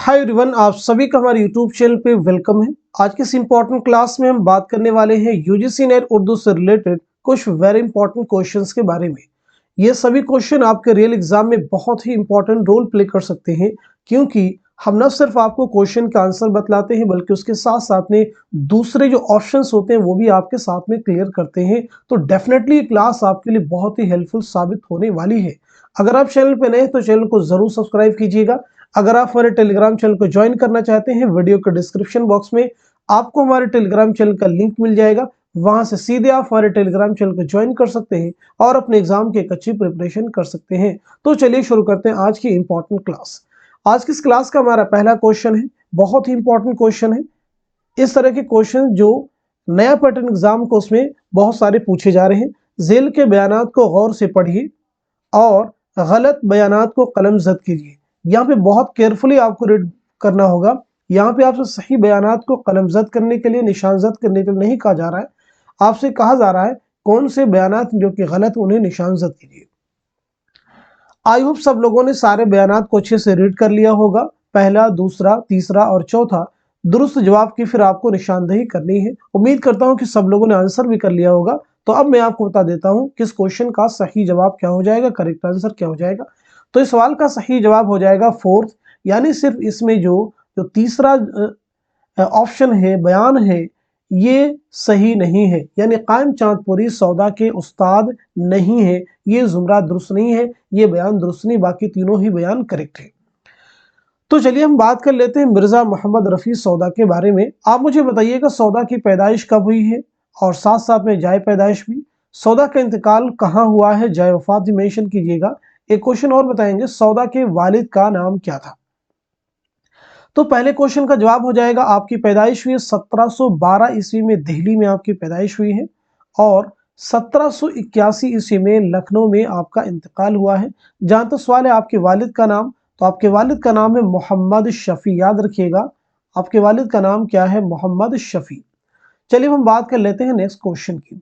Hi everyone, आप सभी का हमारे यूट्यूब चैनल पे वेलकम है। आज की इस इम्पोर्टेंट क्लास में हम बात करने वाले हैं यूजीसी नेट उर्दू से रिलेटेड कुछ वेरी इंपॉर्टेंट क्वेश्चंस के बारे में। ये सभी क्वेश्चन आपके रियल एग्जाम में बहुत ही इंपॉर्टेंट रोल प्ले कर सकते हैं, क्योंकि हम न सिर्फ आपको क्वेश्चन का आंसर बतलाते हैं बल्कि उसके साथ साथ में दूसरे जो ऑप्शंस होते हैं वो भी आपके साथ में क्लियर करते हैं। तो डेफिनेटली ये क्लास आपके लिए बहुत ही हेल्पफुल साबित होने वाली है। अगर आप चैनल पे नए हैं तो चैनल को जरूर सब्सक्राइब कीजिएगा। अगर आप हमारे टेलीग्राम चैनल को ज्वाइन करना चाहते हैं, वीडियो के डिस्क्रिप्शन बॉक्स में आपको हमारे टेलीग्राम चैनल का लिंक मिल जाएगा। वहां से सीधे आप हमारे टेलीग्राम चैनल को ज्वाइन कर सकते हैं और अपने एग्जाम की एक अच्छी प्रिपरेशन कर सकते हैं। तो चलिए शुरू करते हैं आज की इंपॉर्टेंट क्लास। आज की इस क्लास का हमारा पहला क्वेश्चन है, बहुत ही इंपॉर्टेंट क्वेश्चन है। इस तरह के क्वेश्चन जो नया पैटर्न एग्जाम को उसमें बहुत सारे पूछे जा रहे हैं। झेल के बयानात को गौर से पढ़िए और गलत बयानात को कलमजद कीजिए। यहाँ पे बहुत केयरफुली आपको रीड करना होगा। यहाँ पे आपसे सही बयानात को कलमजद करने के लिए, निशानजद करने के लिए नहीं कहा जा रहा है। आपसे कहा जा रहा है कौन से बयानात जो कि गलत उन्हें निशानजद कीजिए। आई होप सब लोगों ने सारे बयानात को अच्छे से रीड कर लिया होगा। पहला, दूसरा, तीसरा और चौथा दुरुस्त जवाब की फिर आपको निशानदेही करनी है। उम्मीद करता हूँ कि सब लोगों ने आंसर भी कर लिया होगा। तो अब मैं आपको बता देता हूँ कि इस क्वेश्चन का सही जवाब क्या हो जाएगा, करेक्ट आंसर क्या हो जाएगा। तो इस सवाल का सही जवाब हो जाएगा फोर्थ, यानी सिर्फ इसमें जो तीसरा ऑप्शन है, बयान है, ये सही नहीं है। यानी कायम चांदपुरी सौदा के उस्ताद नहीं है, ये जुमरा दुरुस्त नहीं है, ये बयान दुरुस्त नहीं, बाकी तीनों ही बयान करेक्ट है। तो चलिए हम बात कर लेते हैं मिर्जा मोहम्मद रफी सौदा के बारे में। आप मुझे बताइएगा सौदा की पैदाइश कब हुई है और साथ साथ में जाए पैदाइश भी। सौदा का इंतकाल कहाँ हुआ है, जाए वफात भी मेंशन कीजिएगा। एक क्वेश्चन और बताएंगे, सौदा के वालिद का नाम क्या था। तो पहले क्वेश्चन का जवाब हो जाएगा आपकी पैदाइश हुई है 1712 ईस्वी में, दिल्ली में आपकी पैदाइश हुई है और 1781 ईस्वी में लखनऊ में आपका इंतकाल हुआ है। जहां तक सवाल है आपके वालिद का नाम, तो आपके वालिद का नाम है मोहम्मद शफी। याद रखिएगा आपके वालिद का नाम क्या है, मोहम्मद शफी। चलिए हम बात कर लेते हैं नेक्स्ट क्वेश्चन की।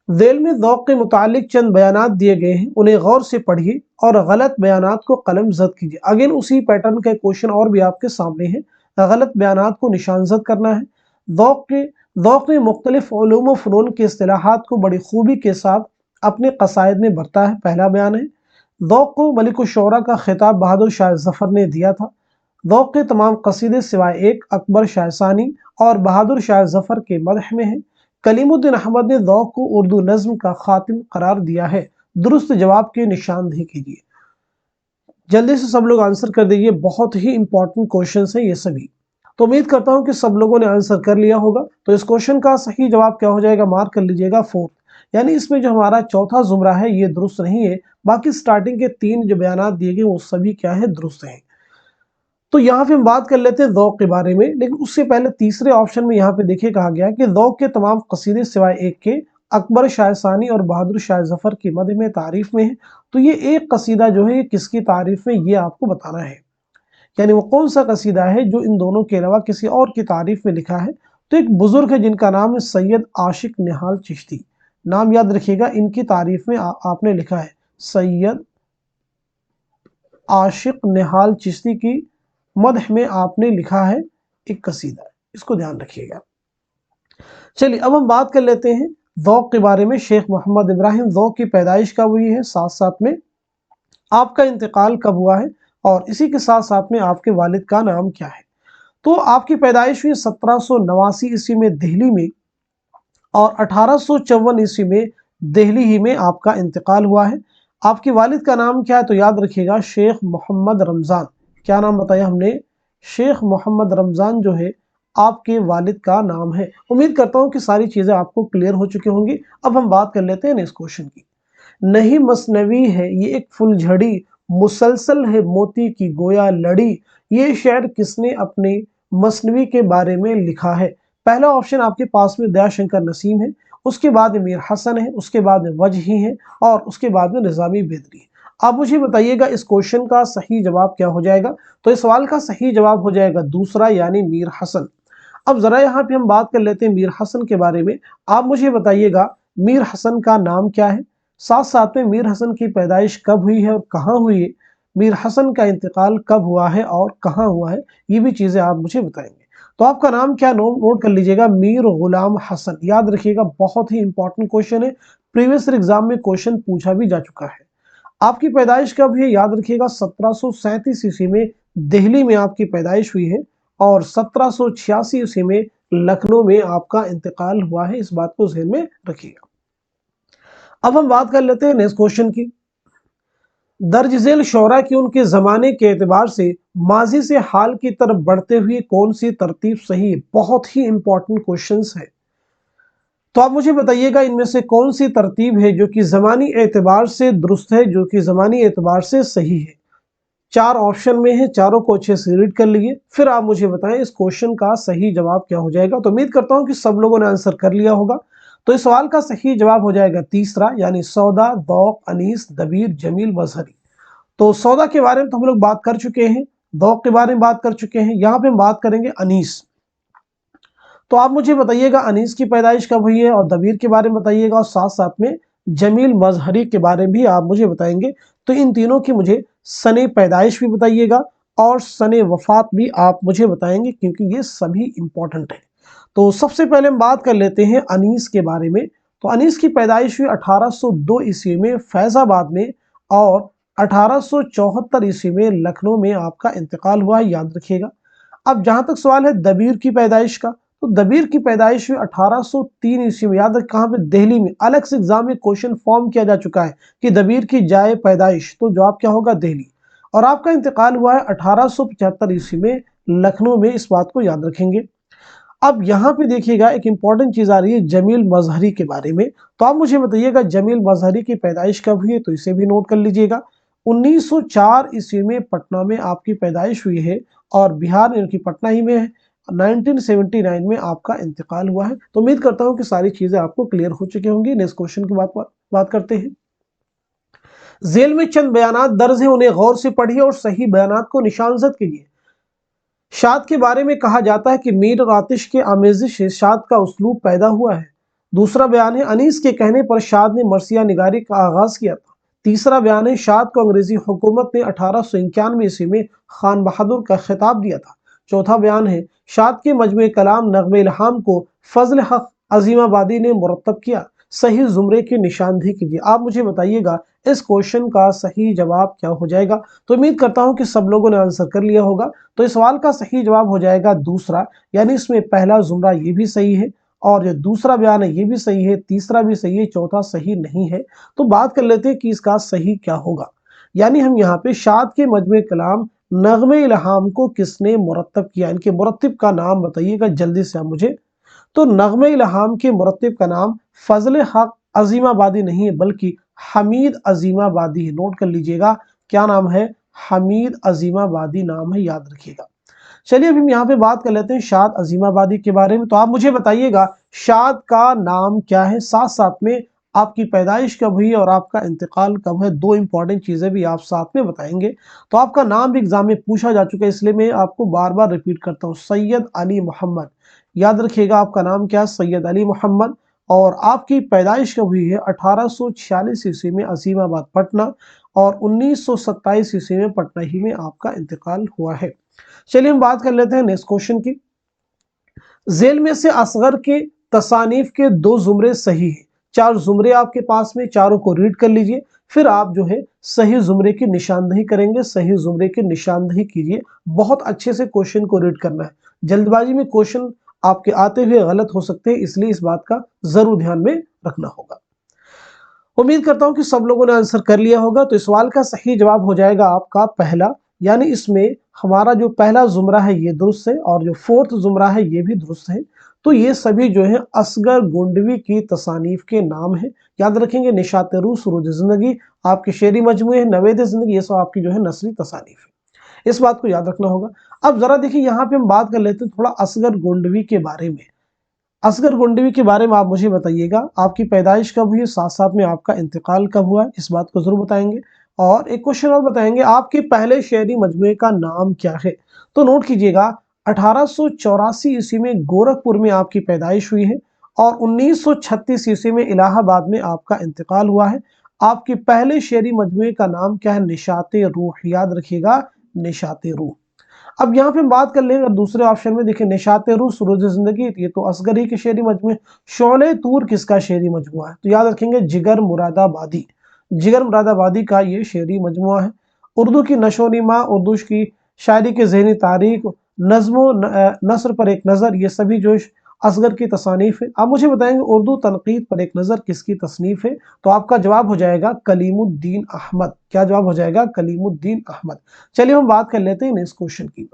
ज़ेल में ज़ौक़ के मुतालिक चंद बयानात दिए गए हैं, उन्हें गौर से पढ़िए और गलत बयानात को कलमजद कीजिए। अगेन उसी पैटर्न का क्वेश्चन और भी आपके सामने है। गलत बयानात को निशानजद करना है। ज़ौक़ में मुख्तलिफ उलूम व फ़नून के इस्तिलाहात को बड़ी खूबी के साथ अपने क़साइद में बरता है। पहला बयान है, ज़ौक़ को मलिक शुरा का खिताब बहादुर शाह ज़फ़र ने दिया था। ज़ौक़ के तमाम कसीदे सिवाय एक अकबर शाह सानी और बहादुर शाह ज़फ़र के मदह में है। कलीमुद्दीन अहमद ने ज़ौक़ को उर्दू नज़्म का खातिम करार दिया है। दुरुस्त जवाब की निशानदेही कीजिए। जल्दी से सब लोग आंसर कर दीजिए, बहुत ही इंपॉर्टेंट क्वेश्चन है ये सभी। तो उम्मीद करता हूँ कि सब लोगों ने आंसर कर लिया होगा। तो इस क्वेश्चन का सही जवाब क्या हो जाएगा, मार्क कर लीजिएगा फोर्थ। यानी इसमें जो हमारा चौथा जुमरा है ये दुरुस्त नहीं है, बाकी स्टार्टिंग के तीन जो बयानात दिए गए वो सभी क्या है, दुरुस्त हैं। तो यहाँ पे हम बात कर लेते हैं ज़ौक़ के बारे में, लेकिन उससे पहले तीसरे ऑप्शन में यहाँ पे देखिए कहा गया है कि ज़ौक़ के तमाम कसीदे सिवाय एक के अकबर शाह सानी और बहादुर शाह ज़फ़र की मद में तारीफ में है। तो ये एक कसीदा जो है ये किसकी तारीफ में, ये आपको बताना है। यानी वो कौन सा कसीदा है जो इन दोनों के अलावा किसी और की तारीफ में लिखा है। तो एक बुजुर्ग है जिनका नाम है सैयद आशिक निहाल चिश्ती। नाम याद रखिएगा, इनकी तारीफ में आपने लिखा है सैयद आशिक निहाल चिश्ती की मदह में आपने लिखा है एक कसीदा, इसको ध्यान रखिएगा। चलिए अब हम बात कर लेते हैं ज़ौक़ के बारे में। शेख मोहम्मद इब्राहिम ज़ौक़ की पैदाइश कब हुई है, साथ साथ में आपका इंतकाल कब हुआ है और इसी के साथ साथ में आपके वालिद का नाम क्या है। तो आपकी पैदाइश हुई 1789 ईस्वी में दिल्ली में और 1854 ईस्वी में दिल्ली ही में आपका इंतकाल हुआ है। आपके वालिद का नाम क्या है, तो याद रखिएगा शेख मोहम्मद रमज़ान। क्या नाम बताया हमने, शेख मोहम्मद रमज़ान जो है आपके वालिद का नाम है। उम्मीद करता हूँ कि सारी चीज़ें आपको क्लियर हो चुकी होंगी। अब हम बात कर लेते हैं नेक्स्ट क्वेश्चन की। नहीं मसनवी है ये एक फुलझड़ी, मुसलसल है मोती की गोया लड़ी, ये शेर किसने अपने मसनवी के बारे में लिखा है। पहला ऑप्शन आपके पास में दयाशंकर नसीम है, उसके बाद में मीर हसन है, उसके बाद में वजही है और उसके बाद में निज़ामी बेदरी है। आप मुझे बताइएगा इस क्वेश्चन का सही जवाब क्या हो जाएगा। तो इस सवाल का सही जवाब हो जाएगा दूसरा, यानी मीर हसन। अब जरा यहाँ पे हम बात कर लेते हैं मीर हसन के बारे में। आप मुझे बताइएगा मीर हसन का नाम क्या है, साथ साथ में मीर हसन की पैदाइश कब हुई है और कहाँ हुई है। मीर हसन का इंतकाल कब हुआ है और कहाँ हुआ है, ये भी चीज़ें आप मुझे बताएंगे। तो आपका नाम क्या नोट कर लीजिएगा, मीर गुलाम हसन। याद रखिएगा, बहुत ही इंपॉर्टेंट क्वेश्चन है, प्रीवियस एग्जाम में क्वेश्चन पूछा भी जा चुका है। आपकी पैदाइश कब है, याद रखिएगा 1737 ईस्वी में दिल्ली में आपकी पैदाइश हुई है और 1786 ईस्वी में लखनऊ में आपका इंतकाल हुआ है, इस बात को ध्यान में रखिएगा। अब हम बात कर लेते हैं नेक्स्ट क्वेश्चन की। दर्ज झेल शोरा की उनके जमाने के एतबार से माजी से हाल की तरफ बढ़ते हुए कौन सी तरतीब सही है? बहुत ही इंपॉर्टेंट क्वेश्चंस है, तो आप मुझे बताइएगा इनमें से कौन सी तरतीब है जो कि जमानी एतबार से दुरुस्त है, जो कि जमानी एतबार से सही है। 4 ऑप्शन में है, चारों को अच्छे से रीड कर लिए, फिर आप मुझे बताएं इस क्वेश्चन का सही जवाब क्या हो जाएगा। तो उम्मीद करता हूं कि सब लोगों ने आंसर कर लिया होगा। तो इस सवाल का सही जवाब हो जाएगा तीसरा, यानी सौदा, दौक, अनीस, दबीर, जमील, मजहरी। तो सौदा के बारे में तो हम लोग बात कर चुके हैं, दौक के बारे में बात कर चुके हैं, यहाँ पे हम बात करेंगे अनीस। तो आप मुझे बताइएगा अनीस की पैदाइश कब हुई है, और दबीर के बारे में बताइएगा, और साथ साथ में जमील मजहरी के बारे में भी आप मुझे बताएंगे। तो इन तीनों की मुझे सने पैदाइश भी बताइएगा और सने वफात भी आप मुझे बताएंगे, क्योंकि ये सभी इंपॉर्टेंट है। तो सबसे पहले हम बात कर लेते हैं अनीस के बारे में। तो अनीस की पैदाइश हुई 1802 ईस्वी में फैजाबाद में, और 1874 ईस्वी में लखनऊ में आपका इंतकाल हुआ है, याद रखिएगा। अब जहां तक सवाल है दबीर की पैदाइश का, तो दबीर की पैदाइश हुई 1803 ईस्वी में, याद रख कहां पे, दिल्ली में। अलग से एग्जाम में क्वेश्चन फॉर्म किया जा चुका है कि दबीर की जाए पैदाइश, तो जवाब क्या होगा, दिल्ली। और आपका इंतकाल हुआ है 1875 ईस्वी में लखनऊ में, इस बात को याद रखेंगे। अब यहाँ पे देखिएगा एक इंपॉर्टेंट चीज आ रही है जमील मजहरी के बारे में। तो आप मुझे बताइएगा जमील मजहरी की पैदाइश कब हुई है, तो इसे भी नोट कर लीजिएगा। 1904 ईस्वी में पटना में आपकी पैदाइश हुई है, और बिहार यानी कि पटना ही में है। 1979 में आपका इंतकाल हुआ है। तो उम्मीद करता हूं कि सारी चीजें आपको क्लियर हो चुकी होंगी। नेक्स्ट क्वेश्चन की बात करते हैं। जेल में चंद बयानात दर्ज है, उन्हें गौर से पढ़िए और सही बयानात को निशानजद कीजिए। शाद के बारे में कहा जाता है कि मीर और आतिश के आमेजिश से शाद का उसलूब पैदा हुआ है। दूसरा बयान है अनीस के कहने पर शाद ने मरसिया निगारी का आगाज किया था। तीसरा बयान है शाद को अंग्रेजी हुकूमत ने 1891 ईस्वी में खान बहादुर का खिताब दिया था। चौथा बयान है शाद के मजमूए कलाम नग़्मे इल्हाम को फजल हक अजीमाबादी ने मुरतब किया। सही जुमरे की निशानदेही कीजिए। आप मुझे बताइएगा इस क्वेश्चन का सही जवाब क्या हो जाएगा। तो उम्मीद करता हूं कि सब लोगों ने आंसर कर लिया होगा। तो इस सवाल का सही जवाब हो जाएगा दूसरा, यानी इसमें पहला जुमरा ये भी सही है, और जो दूसरा बयान है ये भी सही है, तीसरा भी सही है, चौथा सही नहीं है। तो बात कर लेते हैं कि इसका सही क्या होगा। यानी हम यहाँ पे शाद के मजमूए कलाम नग़्मे इल्हाम को किसने मुरतब किया, इनके मुरत्तिब का नाम बताइएगा जल्दी से आप मुझे। तो नग़्मे इल्हाम के मुरत्तिब का नाम फजल हक अजीमाबादी नहीं है, बल्कि हमीद अजीमाबादी है। नोट कर लीजिएगा, क्या नाम है, हमीद अजीमाबादी नाम है, याद रखिएगा। चलिए अभी हम यहाँ पे बात कर लेते हैं शाद अजीमाबादी के बारे में। तो आप मुझे बताइएगा शाद का नाम क्या है, साथ साथ में आपकी पैदाइश कब हुई और आपका इंतकाल कब है। दो इंपॉर्टेंट चीजें भी आप साथ में बताएंगे। तो आपका नाम भी एग्जाम में पूछा जा चुका है, इसलिए मैं आपको बार बार रिपीट करता हूँ, सैयद अली मोहम्मद। याद रखिएगा आपका नाम क्या है, सैयद अली मोहम्मद। और आपकी पैदाइश कब हुई है, 1846 ईस्वी में अजीमाबाद पटना, और 1927 ईस्वी में पटना ही में आपका इंतकाल हुआ है। चलिए हम बात कर लेते हैं नेक्स्ट क्वेश्चन की। जेल में से असगर के तसानीफ के 2 जुमरे सही हैं। 4 जुमरे आपके पास में, चारों को रीड कर लीजिए, फिर आप जो है सही जुमरे की निशानदेही करेंगे। सही जुमरे की निशानदेही कीजिए, बहुत अच्छे से क्वेश्चन को रीड करना है। जल्दबाजी में क्वेश्चन आपके आते हुए गलत हो सकते हैं, इसलिए इस बात का जरूर ध्यान में रखना होगा। उम्मीद करता हूं कि सब लोगों ने आंसर कर लिया होगा। तो इस सवाल का सही जवाब हो जाएगा आपका पहला, यानी इसमें हमारा जो पहला जुमरा है ये दुरुस्त है, और जो 4th जुमरा है ये भी दुरुस्त है। तो ये सभी जो है असगर गोंडवी की तसानीफ के नाम है। याद रखेंगे, निशात रूस, रोज जिंदगी आपके शेरी मजमूए, नवेद जिंदगी, ये सब आपकी जो है नस्री तसानीफ है। इस बात को याद रखना होगा। अब जरा देखिए यहाँ पे हम बात कर लेते हैं थोड़ा असगर गोंडवी के बारे में। असगर गोंडवी के बारे में आप मुझे बताइएगा, आपकी पैदाइश कब हुई, साथ साथ में आपका इंतकाल कब हुआ है, इस बात को जरूर बताएंगे। और एक क्वेश्चन और बताएंगे, आपके पहले शेरी मजमूए का नाम क्या है। तो नोट कीजिएगा, 1884 ईस्वी में गोरखपुर में आपकी पैदाइश हुई है, और 1936 ईस्वी में इलाहाबाद में आपका इंतकाल हुआ है। آپ کے پہلے شعری مجموعے کا نام کیا ہے؟ نشاط روح، یاد رکھیے گا نشاط روح۔ اب یہاں پہ ہم بات کر لیں گے دوسرے آپشن میں، دیکھیں نشاط روح سروج زندگی، یہ تو اصغر ہی کے شعری مجموعے۔ شعلہ طور کس کا شعری مجموعہ ہے؟ تو یاد رکھیں گے جگر مراد آبادی، جگر مراد آبادی کا یہ شعری مجموعہ ہے۔ اردو کی نشو و نما، اردو کی شاعری کے ذہنی تاریخ، نظم و نثر پر ایک نظر، یہ سبھی جو اصغر کی تصانیف ہے۔ آپ مجھے بتائیں گے اردو تنقید پر ایک نظر کس کی تصنیف ہے؟ تو آپ کا جواب ہو جائے گا کلیم الدین احمد۔ کیا جواب ہو جائے گا؟ کلیم الدین احمد۔ چلیے ہم بات کر لیتے ہیں اس کوشچن کی۔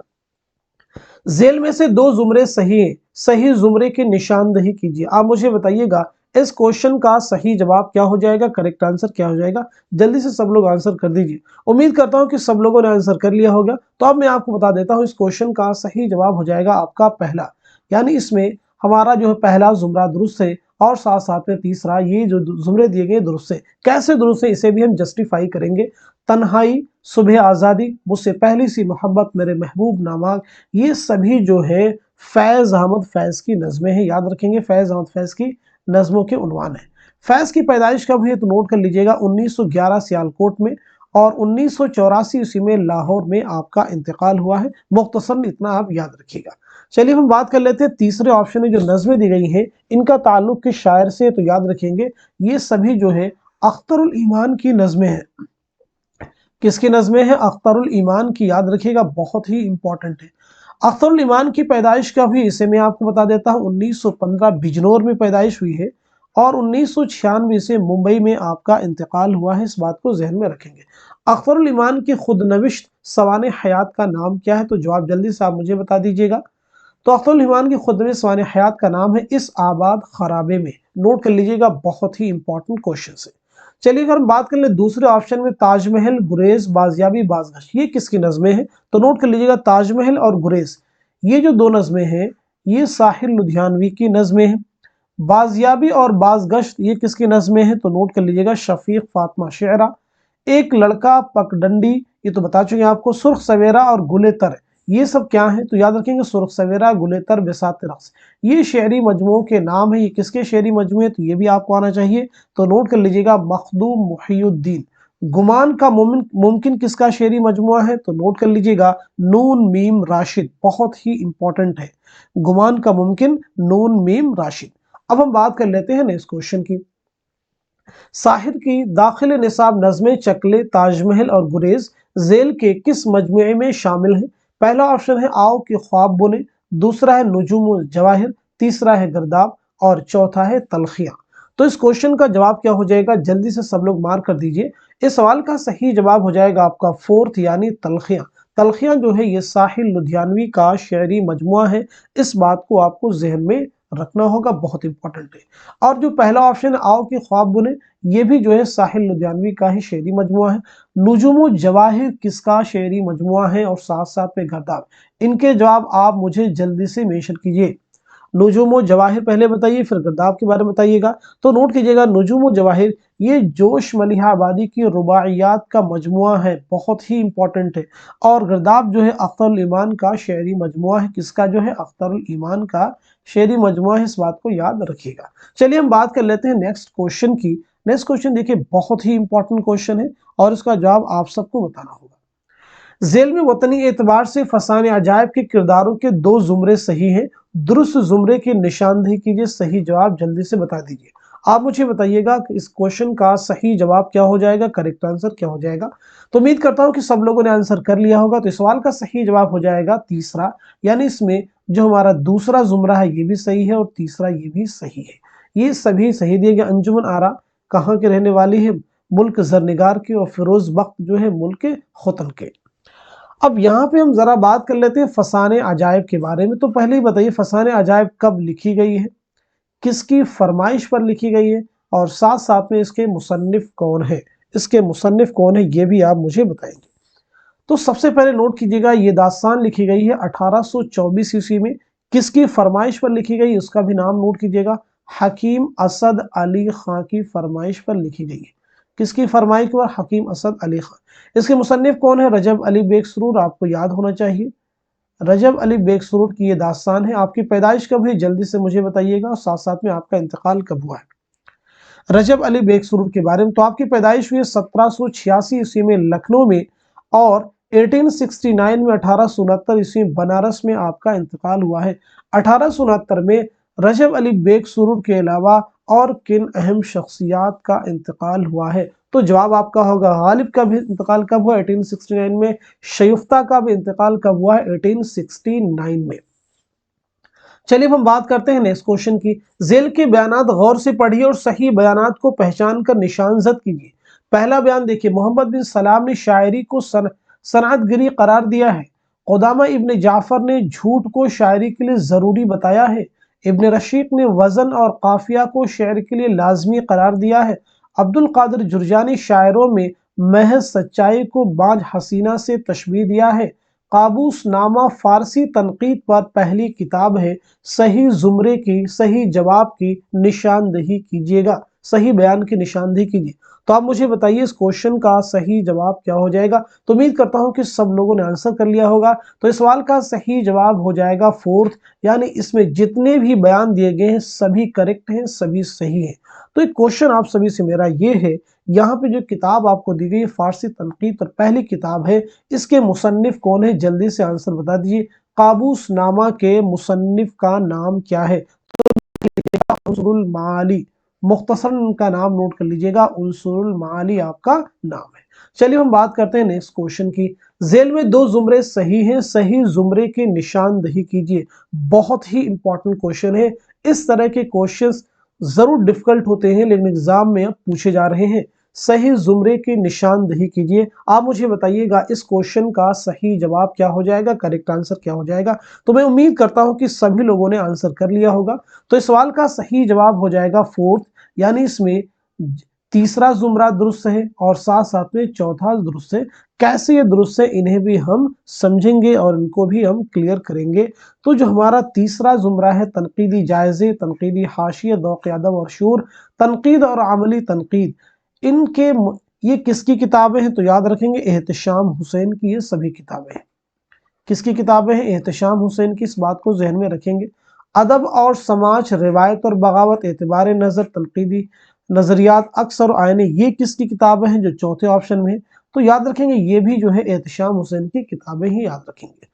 ذیل میں سے دو زمرے صحیح ہیں، صحیح زمرے کی نشاندہی کیجیے۔ آپ مجھے بتائیے گا اس کوشچن کا صحیح جواب کیا ہو جائے گا، کریکٹ آنسر کیا ہو جائے گا؟ جلدی سے سب لوگ آنسر کر دیجیے۔ امید کرتا ہوں کہ سب لوگوں نے آنسر کر لیا ہوگا۔ تو اب میں آپ کو بتا دیتا ہوں اس کوشچن کا صحیح جواب ہو جائے گا آپ کا پہلا، یعنی اس میں ہمارا جو ہے پہلا زمرہ درست ہے اور ساتھ ساتھ میں تیسرا، یہ جو زمرے دیے گئے درست ہے۔ کیسے درست ہے اسے بھی ہم جسٹیفائی کریں گے۔ تنہائی، صبح آزادی، مجھ سے پہلی سی محبت، میرے محبوب نامہ، یہ سبھی جو ہے فیض احمد فیض کی نظمیں ہیں۔ یاد رکھیں گے فیض احمد فیض کی نظموں کے عنوان ہیں۔ فیض کی پیدائش کب ہوئی ہے تو نوٹ کر لیجئے گا 1911 سیالکوٹ میں، اور 1984 عیسوی میں لاہور میں آپ کا انتقال ہوا ہے۔ مختصراً اتنا آپ یاد رکھیے گا۔ چلیے ہم بات کر لیتے ہیں تیسرے آپشن میں جو نظمیں دی گئی ہیں ان کا تعلق کس شاعر سے، تو یاد رکھیں گے یہ سبھی جو ہے اختر الایمان کی نظمیں ہیں۔ کس کی نظمیں ہیں؟ اختر الایمان کی، یاد رکھیے گا بہت ہی امپورٹنٹ ہے۔ اختر الایمان کی پیدائش کب ہوئی اسے میں آپ کو بتا دیتا ہوں۔ 1915 بجنور میں پیدائش ہوئی ہے اور 1996 سے ممبئی میں آپ کا انتقال ہوا ہے، اس بات کو ذہن میں رکھیں گے۔ اختر الایمان کی خود نوشت سوانح حیات کا نام کیا ہے؟ تو جواب جلدی سے آپ مجھے بتا دیجیے گا۔ تو اختر الایمان کی خود نوشت سوانح حیات کا نام ہے اس آباد خرابے میں۔ نوٹ کر لیجیے گا، بہت ہی امپورٹنٹ کوشچن ہے۔ چلیے اگر ہم بات کر لیں دوسرے آپشن میں تاج محل، گریز، بازیابی، بازگشت، یہ کس کی نظمیں ہیں؟ تو نوٹ کر لیجیے گا تاج محل اور گریز، یہ جو دو نظمیں ہیں یہ ساحر لدھیانوی کی نظمیں ہیں۔ بازیابی اور بازگشت یہ کس کی نظمیں ہیں؟ تو نوٹ کر لیجیے گا شفیق فاطمہ شعرا۔ ایک لڑکا، پگڈنڈی، یہ تو بتا چکے آپ کو۔ سرخ سویرا اور گل تر، یہ سب کیا ہیں؟ تو یاد رکھیں گے سرخ سویرا، گل تر، بساط رقص، یہ شعری مجموعوں کے نام ہیں۔ یہ کس کے شعری مجموعے؟ تو یہ بھی آپ کو آنا چاہیے۔ تو نوٹ کر لیجیے گا مخدوم محی الدین۔ گمان کا ممکن کس کا شعری مجموعہ ہے؟ تو نوٹ کر لیجیے گا نون میم راشد، بہت ہی امپورٹنٹ ہے گمان کا ممکن، نون میم راشد۔ اب ہم بات کر لیتے ہیں نیکسٹ کوشچن کی۔ ساحر کی داخل نصاب نظمیں چکلے، تاج محل اور گریز ذیل کے کس مجموعے میں شامل ہیں؟ پہلا آپشن ہے آؤ کہ خواب بنے، دوسرا ہے نجوم و جواہر، تیسرا ہے گرداب اور چوتھا ہے تلخیاں۔ تو اس کوشچن کا جواب کیا ہو جائے گا؟ جلدی سے سب لوگ مارک کر دیجئے۔ اس سوال کا صحیح جواب ہو جائے گا آپ کا فورتھ، یعنی تلخیاں۔ تلخیاں جو ہے یہ ساحر لدھیانوی کا شعری مجموعہ ہے، اس بات کو آپ کو ذہن میں رکھنا ہوگا، بہت امپورٹنٹ ہے۔ اور جو پہلا آپشن ہے آؤ کہ خواب بنے، یہ بھی جو ہے ساحر لدھیانوی کا ہی شعری مجموعہ ہے۔ نجوم و جواہر کس کا شعری مجموعہ ہے اور ساتھ ساتھ میں گرداب، ان کے جواب آپ مجھے جلدی سے مینشن کیجئے۔ نجوم و جواہر پہلے بتائیے، پھر گرداب کے بارے میں بتائیے گا۔ تو نوٹ کیجئے گا نجوم و جواہر یہ جوش ملیحہ آبادی کی رباعیات کا مجموعہ ہے، بہت ہی امپورٹنٹ ہے۔ اور گرداب جو ہے اختر الایمان کا شعری مجموعہ ہے، کس کا جو ہے؟ اختر الایمان کا شعری مجموعہ ہے، اس بات کو یاد رکھیے گا۔ چلیے ہم بات کر لیتے ہیں نیکسٹ کوشچن کی۔ نیکسٹ کوشچن دیکھیں بہت ہی امپورٹنٹ کوشچن ہے اور اس کا جواب آپ سب کو بتانا ہوگا۔ ذیل میں وطنی اعتبار سے فسانہ عجائب کے کرداروں کے دو زمرے صحیح ہیں، درست زمرے کی نشاندہی کیجئے۔ صحیح جواب جلدی سے بتا دیجئے۔ آپ مجھے بتائیے گا کہ اس کوشچن کا صحیح جواب کیا ہو جائے گا، کریکٹ آنسر کیا ہو جائے گا؟ تو امید کرتا ہوں کہ سب لوگوں نے آنسر کر لیا ہوگا۔ تو اس سوال کا صحیح جواب ہو جائے گا تیسرا، یعنی اس میں جو ہمارا دوسرا زمرہ ہے یہ بھی صحیح ہے اور تیسرا یہ بھی صحیح ہے، یہ سبھی صحیح دیے گئے۔ انجمن آرا کہاں کے رہنے والی ہے؟ ملک زرنگار کے، اور فیروز بخت جو ہے ملک ختن کے۔ اب یہاں پہ ہم ذرا بات کر لیتے ہیں فسانہ عجائب کے بارے میں۔ تو پہلے ہی بتائیے فسانہ عجائب کب لکھی گئی ہے، کس کی فرمائش پر لکھی گئی ہے، اور ساتھ ساتھ میں اس کے مصنف کون ہے، اس کے مصنف کون ہے یہ بھی آپ مجھے بتائیں گے۔ تو سب سے پہلے نوٹ کیجیے گا یہ داستان لکھی گئی ہے 1824 عیسوی میں۔ کس کی فرمائش پر لکھی گئی اس کا بھی نام نوٹ کیجیے گا، حکیم اسد علی خان کی فرمائش پر لکھی گئی ہے۔ کس کی فرمائش پر؟ حکیم اسد علی خان۔ اس کے مصنف کون ہے؟ رجب علی بیگ سرور، آپ کو یاد ہونا چاہیے۔ رجب علی بیگ سرور کی یہ داستان ہے۔ آپ کی پیدائش کب ہوئی جلدی سے مجھے بتائیے گا، اور ساتھ ساتھ میں آپ کا انتقال کب ہوا ہے۔ रजब अली बेग सुरूर के बारे में। तो आपकी पैदाइश हुई 1786 ईस्वी में लखनऊ में, और 1869 में 1869 ईस्वी बनारस में आपका इंतकाल हुआ है। 1869 में रजब अली बेग सुरूर के अलावा और किन अहम शख्सियात का इंतकाल हुआ है? तो जवाब आपका होगा गालिब का भी इंतकाल कब हुआ? 1869 में। शयुफ्ता का भी इंतकाल कब हुआ है? 1869 में। चलिए अब हम बात करते हैं नेक्स्ट क्वेश्चन की। जेल के बयानात गौर से पढ़िए और सही बयानात को पहचान कर निशानजद कीजिए। पहला बयान देखिए, मोहम्मद बिन सलाम ने शायरी को सनअतगिरी करार दिया है। क़ुदामा इब्न जाफर ने झूठ को शायरी के लिए ज़रूरी बताया है। इब्न रशीक ने वज़न और काफिया को शेर के लिए लाजमी करार दिया है। अब्दुल कादिर जुरजानी शायरों में महज सच्चाई को बाज हसीना से तशबीह दिया है। काबूस नामा फारसी तनकीद पर पहली किताब है। सही जुमरे की, सही जवाब की निशानदही कीजिएगा, सही बयान की निशानदही कीजिए। तो आप मुझे बताइए इस क्वेश्चन का सही जवाब क्या हो जाएगा? तो उम्मीद करता हूं कि सब लोगों ने आंसर कर लिया होगा। तो इस सवाल का सही जवाब हो जाएगा फोर्थ, यानी इसमें जितने भी बयान दिए गए हैं सभी करेक्ट हैं, सभी सही हैं। तो एक क्वेश्चन आप सभी से मेरा ये है, यहाँ पे जो किताब आपको दी गई है फारसी तनकीद पर पहली किताब है, इसके मुसन्निफ कौन है? जल्दी से आंसर बता दीजिए। काबूस नामा के मुसन्निफ का नाम क्या है? उनसुरुल माली, मुख्तसरन उनका नाम नोट कर लीजिएगा, उनसुरुल माली आपका नाम है। चलिए हम बात करते हैं नेक्स्ट क्वेश्चन की। जेल में दो जुमरे सही हैं, सही जुमरे की निशानदही कीजिए। बहुत ही इंपॉर्टेंट क्वेश्चन है। इस तरह के क्वेश्चंस जरूर डिफिकल्ट होते हैं लेकिन एग्जाम में अब पूछे जा रहे हैं। सही जुमरे की निशानदही कीजिए। आप मुझे बताइएगा इस क्वेश्चन का सही जवाब क्या हो जाएगा, करेक्ट आंसर क्या हो जाएगा? तो मैं उम्मीद करता हूं कि सभी लोगों ने आंसर कर लिया होगा। तो इस सवाल का सही जवाब हो जाएगा फोर्थ, यानी इसमें तीसरा जुमरा दुरुस्त है और साथ साथ में चौथा दुरुस्त है। कैसे ये दुरुस्त है इन्हें भी हम समझेंगे और इनको भी हम क्लियर करेंगे। तो जो हमारा तीसरा जुमरा है, तनकीदी जायजे, तनकीदी हाशिया, दौक़ अदब और शूर, तनकीद और अमली तनकीद, इनके ये किसकी किताबें हैं? तो याद रखेंगे एहतशाम हुसैन की ये सभी किताबें हैं। किसकी किताबें हैं? एहतशाम हुसैन की, इस बात को जहन में रखेंगे। अदब और समाज, रिवायत और बगावत, एतबार नज़र, तनकीदी नज़रियात, अक्स और आईने, ये किसकी किताबें हैं? जो चौथे ऑप्शन में है। तो याद रखेंगे ये भी जो है एहतशाम हुसैन की किताबें ही याद रखेंगे।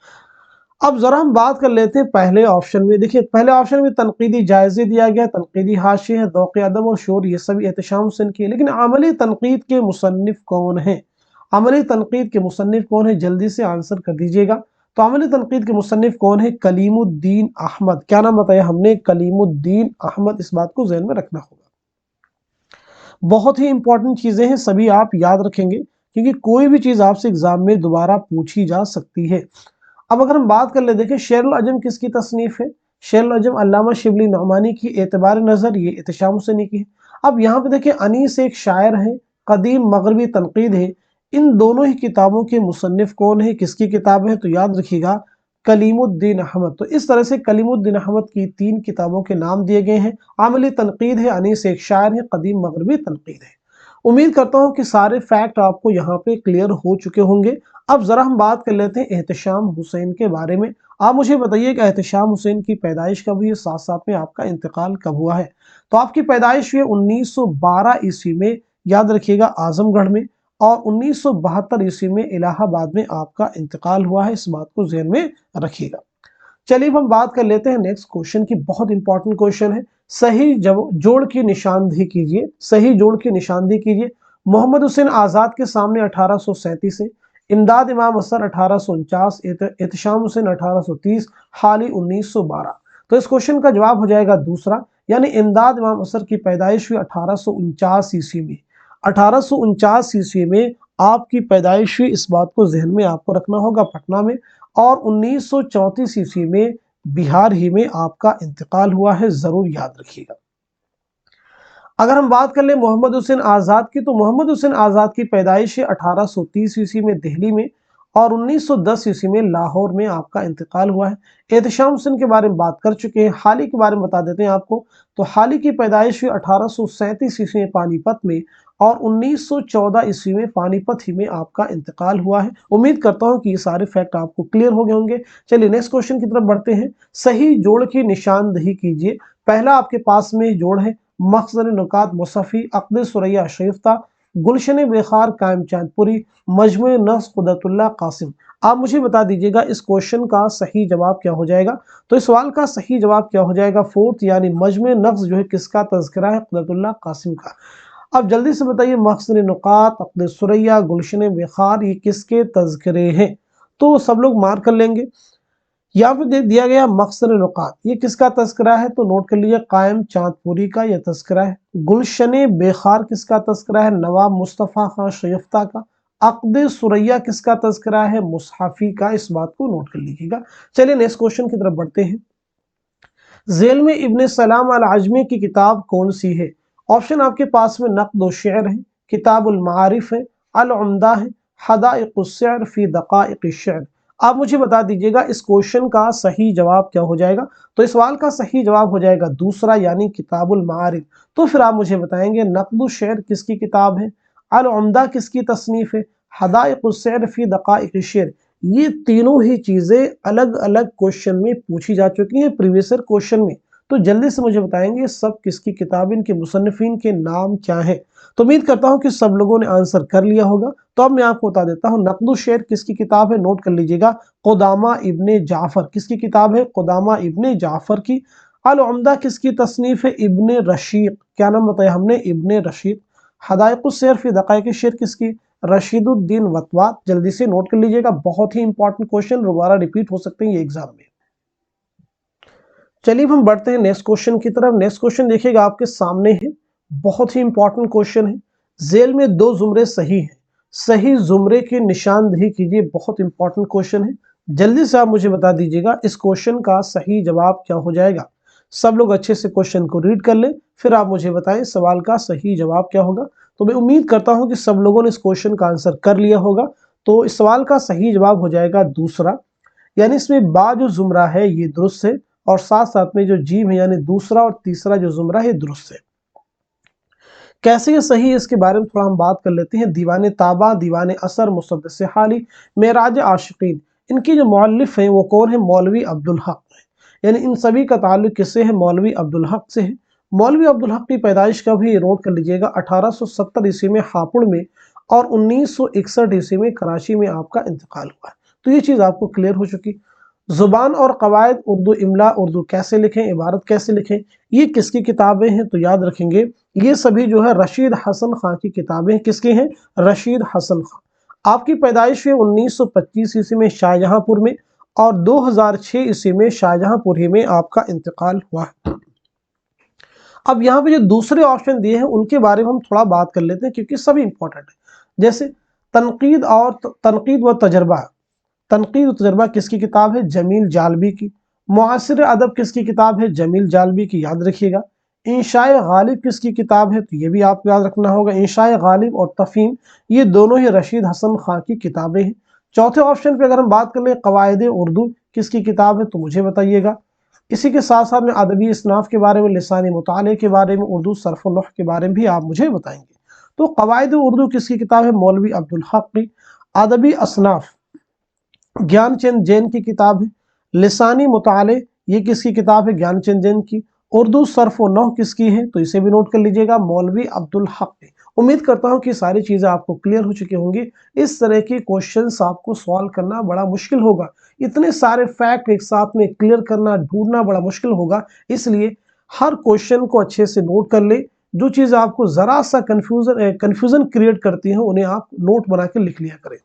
अब जरा हम बात कर लेते हैं पहले ऑप्शन में। देखिए पहले ऑप्शन में तनकीदी जायजे दिया गया, तनकीदी हाशिया है, दौक़ अदब और शोर, ये सभी एहतशाम हुसैन की है। लेकिन अमली तनकीद के मुसन्निफ कौन है? अमली तनकीद के मुसन्निफ कौन है? जल्दी से आंसर कर दीजिएगा। तो अमली तनकीद के मुसन्निफ कौन है? कलीमुद्दीन अहमद। क्या नाम बताया हमने? कलीमुद्दीन अहमद। इस बात को ज़हन में रखना होगा। बहुत ही इंपॉर्टेंट चीजें हैं, सभी आप याद रखेंगे क्योंकि कोई भी चीज आपसे एग्जाम में दोबारा पूछी जा सकती है। अब अगर हम बात कर ले, देखिए शेरुल अजम किसकी तसनीफ है? शेरुल अजम अल्लामा शिबली नौमानी की, एतबार नजर ये एहतशाम हुसैनी की है। अब यहाँ पे देखिए अनीस एक शायर है, कदीम मगरबी तनकीद है। इन दोनों ही किताबों के मुसन्निफ कौन है, किसकी किताब है? तो याद रखिएगा कलीमुद्दीन अहमद। तो इस तरह से कलीमुद्दीन अहमद की 3 किताबों के नाम दिए गए हैं। आमली तनकीद है, अनीस एक शायर है, कदीम मगरबी तनकीद है। उम्मीद करता हूं कि सारे फैक्ट आपको यहाँ पे क्लियर हो चुके होंगे। अब जरा हम बात कर लेते हैं एहतशाम हुसैन के बारे में। आप मुझे बताइए कि एहतशाम हुसैन की पैदाइश कब हुई है, साथ साथ में आपका इंतकाल कब हुआ है? तो आपकी पैदाइश हुई 1912 ईस्वी में, याद रखिएगा आजमगढ़ में, और 1972 ईस्वी में इलाहाबाद में आपका इंतकाल हुआ है। इस बात को ध्यान में रखिएगा। चलिए अब हम बात कर लेते हैं नेक्स्ट क्वेश्चन की। बहुत इंपॉर्टेंट क्वेश्चन है। सही जोड़ की निशानदही कीजिए, सही जोड़ की निशानदही कीजिए। मोहम्मद हुसैन आजाद के सामने 1837 से, इमदाद इमाम असर 1849, एहतशाम हुसैन 1830, हाली 1912। तो इस क्वेश्चन का जवाब हो जाएगा दूसरा, यानी इमदाद इमाम असर की पैदाइश हुई 1849 ईस्वी में। 1849 ईस्वी में आपकी पैदाइश हुई, इस बात को जहन में आपको रखना होगा, पटना में। और 1934 ईस्वी में बिहार ही में आपका इंतकाल हुआ है, जरूर याद रखिएगा। अगर हम बात कर ले मोहम्मद हुसैन आजाद की, तो मोहम्मद हुसैन आजाद की पैदाइश 1830 ईस्वी में दिल्ली में, और 1910 ईस्वी में लाहौर में आपका इंतकाल हुआ है। एहतशाम हुसैन के बारे में बात कर चुके हैं, हाली के बारे में बता देते हैं आपको। तो हाली की पैदाइश हुई 1837 ईस्वी में पानीपत में, और 1914 ईस्वी में पानीपत ही में आपका इंतकाल हुआ है। उम्मीद करता हूं कि ये सारे फैक्ट आपको क्लियर हो गए होंगे। चलिए नेक्स्ट क्वेश्चन की तरफ बढ़ते हैं। सही जोड़ की निशानदही कीजिए। पहला आपके पास में जोड़ है, मखज़र नुकात मुसफ़ी, अक़्द सुरैया शरीफ्ता, गुलशन बेखार कायम चांदपुरी, मजमू नफ्स कुदरतुल्लाह कासिम। आप मुझे बता दीजिएगा इस क्वेश्चन का सही जवाब क्या हो जाएगा। तो इस सवाल का सही जवाब क्या हो जाएगा, फोर्थ, यानी मजमू नफ्स जो है किसका तज़किरा है, कुदरतुल्लाह कासिम का। अब जल्दी से बताइए, मखज़र नुकात, अक़्द सुरैया, गुलशन बेखार, ये किसके तज़किरे हैं? तो सब लोग मार्क कर लेंगे। यहाँ पे दिया गया मखज़र नुकात, ये किसका तज़किरा है, तो नोट कर लीजिए कायम चांदपुरी का यह तज़किरा है। गुलशन बेखार किसका तज़किरा है, नवाब मुस्तफ़ा खां शरीफ्ता का। अक़्द सुरैया किसका तज़किरा है, मुसहफ़ी का। इस बात को नोट कर लीजिएगा। चलिए नेक्स्ट क्वेश्चन की तरफ बढ़ते हैं। ज़ेल में इब्न सलाम अल आजमी की किताब कौन सी है? ऑप्शन आपके पास में नक़्द व शेर है, किताबुल मारिफ है, अल उम्दा है, हदाइक़ुस शेर फ़ी दक़ाइक़िश शेर। आप मुझे बता दीजिएगा इस क्वेश्चन का सही जवाब क्या हो जाएगा। तो इस सवाल का सही जवाब हो जाएगा दूसरा, यानी किताबुल मारिफ। तो फिर आप मुझे बताएंगे नक़्द शेर किसकी किताब है, अल उम्दा किसकी तसनीफ़ है, हदाइक़ुस शेर फ़ी दक़ाइक़िश शेर। ये तीनों ही चीज़ें अलग अलग क्वेश्चन में पूछी जा चुकी हैं प्रीवियस ईयर क्वेश्चन में। तो जल्दी से मुझे बताएंगे सब किसकी किताब, इनके मुसन्निफीन के नाम क्या है। तो उम्मीद करता हूं कि सब लोगों ने आंसर कर लिया होगा। तो अब मैं आपको बता देता हूं नक़्द शेर किसकी किताब है, नोट कर लीजिएगा, क़ुदामा इब्ने जाफ़र। किसकी किताब है, क़ुदामा इब्ने जाफ़र की। अल उम्दा किसकी तसनीफ़ है, इब्ने रशीक। क्या नाम बताया हमने, इब्ने रशीक। हदाइक़ुस शेर फ़ी दक़ाइक़िश शेर किसकी, रशीदुद्दीन वतवात। जल्दी से नोट कर लीजिएगा, बहुत ही इंपॉर्टेंट क्वेश्चन, दोबारा रिपीट हो सकते हैं ये एग्जाम में। चलिए हम बढ़ते हैं नेक्स्ट क्वेश्चन की तरफ। नेक्स्ट क्वेश्चन देखिएगा आपके सामने है, बहुत ही इंपॉर्टेंट क्वेश्चन है। जेल में दो जुमरे सही हैं, सही जुमरे की निशानदेही कीजिए। बहुत इंपॉर्टेंट क्वेश्चन है, जल्दी से आप मुझे बता दीजिएगा इस क्वेश्चन का सही जवाब क्या हो जाएगा। सब लोग अच्छे से क्वेश्चन को रीड कर ले, फिर आप मुझे बताएं सवाल का सही जवाब क्या होगा। तो मैं उम्मीद करता हूं कि सब लोगों ने इस क्वेश्चन का आंसर कर लिया होगा। तो इस सवाल का सही जवाब हो जाएगा दूसरा, यानी इसमें बा जो जुमरा है ये दुरुस्त है, और साथ साथ में जो जीम है यानी दूसरा और तीसरा जो जुमरा है दुरुस्त है। कैसे ये सही है इसके बारे में थोड़ा हम बात कर लेते हैं। दीवाने ताबा, दीवाने असर, मुसद्दस हाली, मेराज आशिकीन, इनकी जो मौलिफ है वो कौन है, मौलवी अब्दुल हक है। यानी इन सभी का ताल्लुक किससे है, मौलवी अब्दुल हक से है। मौलवी अब्दुल हक की पैदाइश का भी नोट कर लीजिएगा 1870 ईस्वी में हापुड़ में, और 1961 ईस्वी में कराची में आपका इंतकाल हुआ है। तो ये चीज़ आपको क्लियर हो चुकी। जुबान और कवायद, उर्दू इमला, उर्दू कैसे लिखें, इबारत कैसे लिखें, ये किसकी किताबें हैं, तो याद रखेंगे ये सभी जो है रशीद हसन खां की किताबें। किसकी हैं, रशीद हसन खां। आपकी पैदाइश है 1925 ईस्वी में शाहजहांपुर में, और 2006 ईस्वी में शाहजहांपुर ही में आपका इंतकाल हुआ है। अब यहाँ पे जो दूसरे ऑप्शन दिए हैं उनके बारे में हम थोड़ा बात कर लेते हैं, क्योंकि सभी इंपॉर्टेंट है। जैसे तनकीद और तनकीद व तजर्बा, तनकीद व तजर्बा किसकी किताब है, जमील जालबी की। मुआसिर अदब किसकी किताब है, जमील जालबी की, याद रखिएगा। इंशाए गालिब किसकी किताब है, तो ये भी आपको याद रखना होगा। इंशाए गालिब और तफहीम, ये दोनों ही रशीद हसन खां की किताबें हैं। चौथे ऑप्शन पे अगर हम बात कर ले कवायद उर्दू किसकी किताब है, तो मुझे बताइएगा। इसी के साथ साथ में अदबी इसनाफ के बारे में, लिसानी मुताले के बारे में, उर्दू सर्फ नह के बारे में भी आप मुझे बताएंगे। तो कवायद उर्दू किसकी किताब है, मौलवी अब्दुल हक की। अदबी असनाफ ज्ञानचंद जैन की किताब है। लिसानी मुताले ये किसकी किताब है, ज्ञानचंद जैन की। उर्दू सर्फ व नह किसकी है, तो इसे भी नोट कर लीजिएगा, मौलवी अब्दुल हक की। उम्मीद करता हूं कि सारी चीजें आपको क्लियर हो चुकी होंगी। इस तरह के क्वेश्चंस आपको सॉल्व करना बड़ा मुश्किल होगा, इतने सारे फैक्ट एक साथ में क्लियर करना, ढूंढना बड़ा मुश्किल होगा। इसलिए हर क्वेश्चन को अच्छे से नोट कर ले। जो चीज़ आपको जरा सा कंफ्यूजन क्रिएट करती है उन्हें आप नोट बना के लिख लिया करें।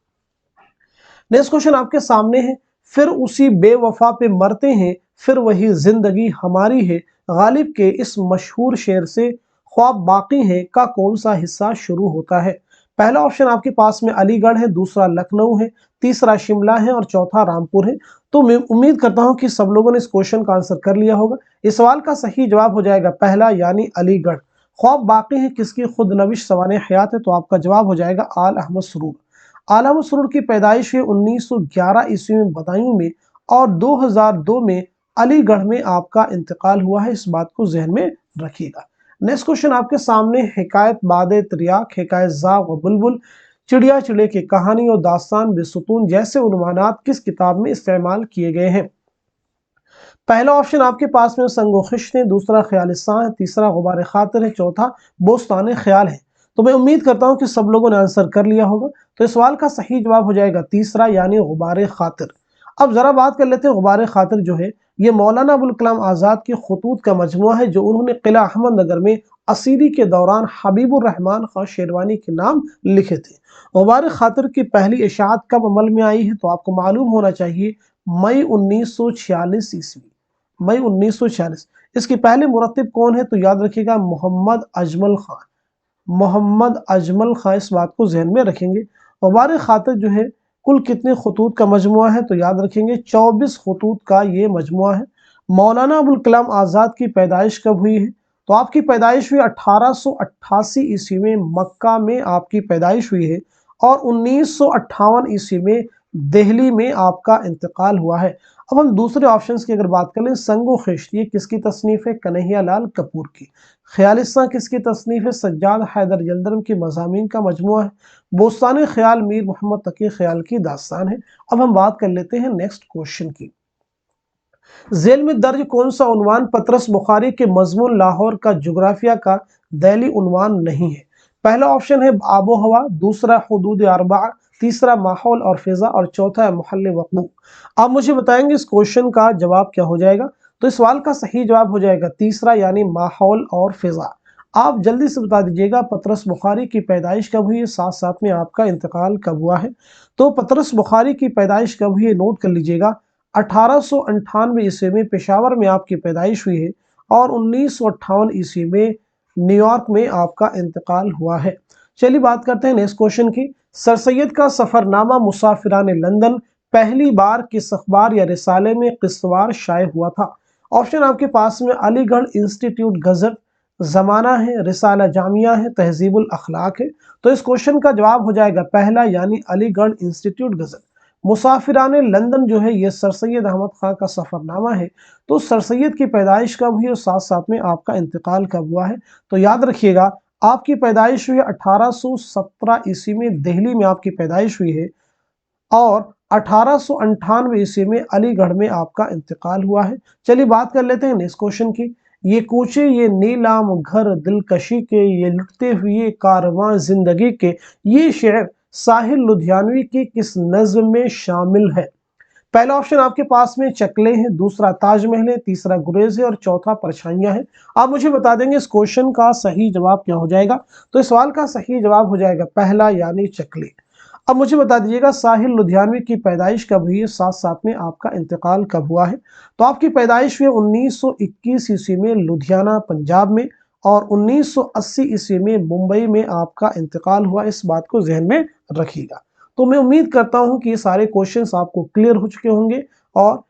नेक्स्ट क्वेश्चन आपके सामने है, फिर उसी बेवफा पे मरते हैं, फिर वही जिंदगी हमारी है, गालिब के इस मशहूर शेर से ख्वाब बाकी है का कौन सा हिस्सा शुरू होता है। पहला ऑप्शन आपके पास में अलीगढ़ है, दूसरा लखनऊ है, तीसरा शिमला है और चौथा रामपुर है। तो मैं उम्मीद करता हूं कि सब लोगों ने इस क्वेश्चन का आंसर कर लिया होगा। इस सवाल का सही जवाब हो जाएगा पहला, यानी अलीगढ़। ख्वाब बाकी है किसकी, खुद नविश सवाने हयात है, तो आपका जवाब हो जाएगा आल अहमद सरूर। आल अहमद सरूर की पैदाइश है 1911 ईस्वी में बदायूं में, और 2002 में अलीगढ़ में आपका इंतकाल हुआ है। इस बात को जहन में रखिएगा। नेक्स्ट क्वेश्चन आपके सामने, हिकायत बादे त्रियाक, हिकायत ज़ाग व बुलबुल, चिड़िया चिड़े की कहानी और दास्तान बेसुतून जैसे उन्वानात किस किताब में इस्तेमाल किए गए हैं। पहला ऑप्शन आपके पास में संगो खिश्त है, दूसरा ख्यालिस्तान है, तीसरा गुबार खातिर है, चौथा बोस्तान ख्याल है। तो मैं उम्मीद करता हूं कि सब लोगों ने आंसर कर लिया होगा। तो इस सवाल का सही जवाब हो जाएगा तीसरा यानी गुबार खातिर। अब जरा बात कर लेते हैं गुबार खातिर जो है ये मौलाना अबुल कलाम आज़ाद के खतूत का मजमुआ है जो उन्होंने किला अहमद नगर में असीरी के दौरान हबीबुर रहमान खान शेरवानी के नाम लिखे थे। गुबार खातिर की पहली इशाअत कब अमल में आई है? तो आपको मालूम होना चाहिए मई 1946 ईस्वी, मई 1946। इसके पहले मुरत्तिब कौन है? तो याद रखिएगा मोहम्मद अजमल खान, मोहम्मद अजमल खान, इस बात को जहन में रखेंगे। गुबार खातिर जो है कुल कितने खतूत का मजमुआ है? तो याद रखेंगे 24 खतूत का ये मजमुआ है। मौलाना अबुल कलाम आज़ाद की पैदाइश कब हुई है? तो आपकी पैदाइश हुई 1888 ईस्वी में, मक्का में आपकी पैदाइश हुई है और 1958 ईस्वी में दिल्ली में आपका इंतकाल हुआ है। अब हम दूसरे ऑप्शंस की अगर बात करें, संगो खिश्त ये किसकी तसनीफ है? कन्हैया लाल कपूर की। ख्यालिस्तान किसकी तसनीफ है? सज्जाद हैदर जलदरम की मज़ामीन का मजमुआ है। बोस्तान ख्याल मीर मोहम्मद तकी ख्याल की दास्तान है। अब हम बात कर लेते हैं नेक्स्ट क्वेश्चन की। झेल में दर्ज कौन सा उन्वान पतरस बुखारी के मजमून लाहौर का जोग्राफिया का दैली उन्वान नहीं है? पहला ऑप्शन है आबो हवा, दूसरा हुदूद अरबा, तीसरा माहौल और फिजा और चौथा है महल वक़ूफ़। आप मुझे बताएंगे इस क्वेश्चन का जवाब क्या हो जाएगा? तो इस सवाल का सही जवाब हो जाएगा तीसरा यानी माहौल और फिजा। आप जल्दी से बता दीजिएगा पतरस बुखारी की पैदाइश कब हुई है, साथ साथ में आपका इंतकाल कब हुआ है। तो पतरस बुखारी की पैदाइश कब हुई है नोट कर लीजिएगा। 1898 ईस्वी में पेशावर में आपकी पैदाइश हुई है और 1958 ईस्वी में न्यूयॉर्क में आपका इंतकाल हुआ है। चलिए बात करते हैं नेक्स्ट क्वेश्चन की। सर सैयद का सफरनामा मुसाफिरान लंदन पहली बार किस अखबार या रिसाले में किसवार शाये हुआ था? ऑप्शन आपके पास में अलीगढ़ इंस्टीट्यूट गजट, जमाना है, रिसाला जामिया है, तहजीबुल अखलाक है। तो इस क्वेश्चन का जवाब हो जाएगा पहला यानी अलीगढ़ इंस्टीट्यूट गजट। मुसाफिरान लंदन जो है ये सर सैयद अहमद खां का सफरनामा है। तो सर सैयद की पैदाइश कब हुई और साथ साथ में आपका इंतकाल कब हुआ है? तो याद रखिएगा आपकी पैदाइश हुई 1817 ईस्वी में, दिल्ली में आपकी पैदाइश हुई है और 1898 ईस्वी में अलीगढ़ में आपका इंतकाल हुआ है। चलिए बात कर लेते हैं नेक्स्ट क्वेश्चन की। ये कूचे ये नीलाम घर दिलकशी के, ये लुटते हुए कारवां जिंदगी के, ये शेर साहिल लुधियानवी की किस नज्म में शामिल है? पहला ऑप्शन आपके पास में चकले हैं, दूसरा ताजमहल है, तीसरा गुरेज है और चौथा परछाइयां हैं। आप मुझे बता देंगे इस क्वेश्चन का सही जवाब क्या हो जाएगा? तो इस सवाल का सही जवाब हो जाएगा पहला यानी चकले। अब मुझे बता दीजिएगा साहिल लुधियानवी की पैदाइश कब हुई है, साथ साथ में आपका इंतकाल कब हुआ है? तो आपकी पैदाइश हुई 1921 ईस्वी में लुधियाना पंजाब में और 1980 ईस्वी में मुंबई में आपका इंतकाल हुआ। इस बात को जहन में रखिएगा। तो मैं उम्मीद करता हूं कि ये सारे क्वेश्चंस आपको क्लियर हो चुके होंगे और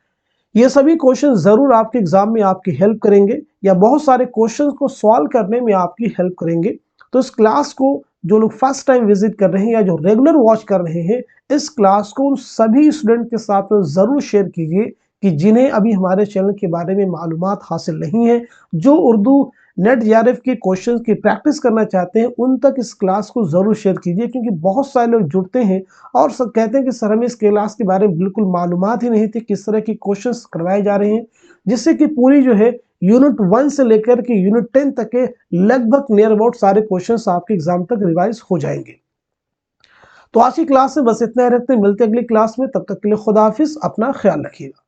ये सभी क्वेश्चन जरूर आपके एग्जाम में आपकी हेल्प करेंगे या बहुत सारे क्वेश्चंस को सॉल्व करने में आपकी हेल्प करेंगे। तो इस क्लास को जो लोग फर्स्ट टाइम विजिट कर रहे हैं या जो रेगुलर वॉच कर रहे हैं, इस क्लास को उन सभी स्टूडेंट के साथ जरूर शेयर कीजिए कि जिन्हें अभी हमारे चैनल के बारे में मालूमात हासिल नहीं है, जो उर्दू नेट जेआरएफ के क्वेश्चंस की प्रैक्टिस करना चाहते हैं, उन तक इस क्लास को जरूर शेयर कीजिए। क्योंकि बहुत सारे लोग जुड़ते हैं और सब कहते हैं कि सर हमें इस क्लास के बारे में बिल्कुल मालूमात ही नहीं थी, किस तरह की क्वेश्चंस करवाए जा रहे हैं, जिससे कि पूरी जो है यूनिट 1 से लेकर के यूनिट 10 तक के लगभग नियर अबाउट सारे क्वेश्चंस आपके एग्जाम तक रिवाइज हो जाएंगे। तो आज की क्लास में बस इतना ही रखते हैं, मिलते हैं अगली क्लास में। तब तक के लिए खुदा हाफिज, अपना ख्याल रखिएगा।